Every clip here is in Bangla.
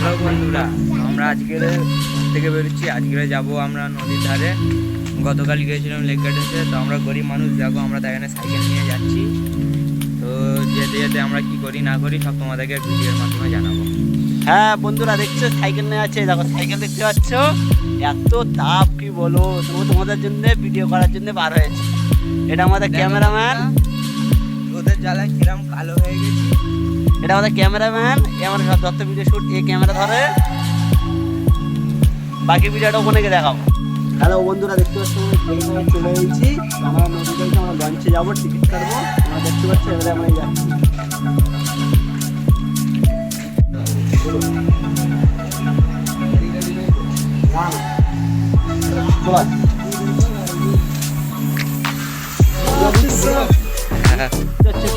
হ্যালো বন্ধুরা, আমরা আজকের থেকে বেরোচ্ছি। আজকে যাব আমরা নদীর ধারে। গতকাল গিয়েছিলাম লেক গার্ডেন্সে। তো আমরা গরিব মানুষ, দেখো আমরা তাই এখানে সাইকেল নিয়ে যাচ্ছি। তো যেতে যেতে আমরা কি করি না করি সব তোমাদেরকে ভিডিওর মাধ্যমে জানাবো। হ্যাঁ বন্ধুরা, দেখছো সাইকেল নিয়ে আছে, দেখো সাইকেল দেখতে পাচ্ছ। এত তাপ কি বলো, তোমাদের জন্য ভিডিও করার জন্য বার হয়েছে। এটা আমাদের ক্যামেরাম্যান, ওদের জ্বালায় কিরম কালো হয়ে গেছি। এটা আমাদের ক্যামেরাম্যান, আমরা সব যত ভিডিও শুট এই ক্যামেরা ধরে। বাকি ভিডিওটা ওখানে গিয়ে দেখাবো। হ্যালো বন্ধুরা, দেখতে পাচ্ছ আমরা চলে এসেছি। আমরা নদীতে আমরা লঞ্চে যাবো, টিকিট কাটবো। আমরা দেখতে পাচ্ছি এবারে আমরা যাচ্ছি।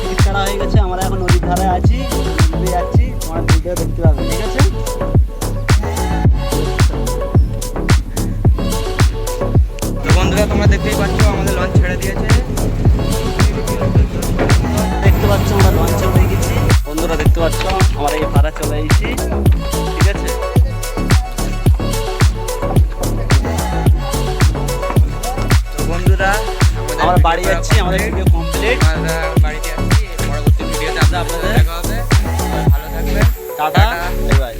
টিকিট কাটা হয়ে গেছে, আমরা এখন নদীর ধারে আছি, নদীতে যাচ্ছি। তোমার ভিডিও দেখতে পাবে, ঠিক আছে? তো বন্ধুরা, তোমরা দেখতেই পাচ্ছ আমাদের লঞ্চ ছেড়ে দিয়েছে। দেখতে পাচ্ছ আমরা লঞ্চে উঠে গেছি। বন্ধুরা দেখতে পাচ্ছ আমরা এই পাড়া চলে এসেছি, ঠিক আছে? তো বন্ধুরা, আমরা বাড়ি যাচ্ছি, আমাদের ভিডিও কমপ্লিট। আমরা বাড়িতে যাচ্ছি। পরবর্তী ভিডিওতে আপনাদের দেখা হবে। ভালো থাকবেন, টাটা, বাই বাই।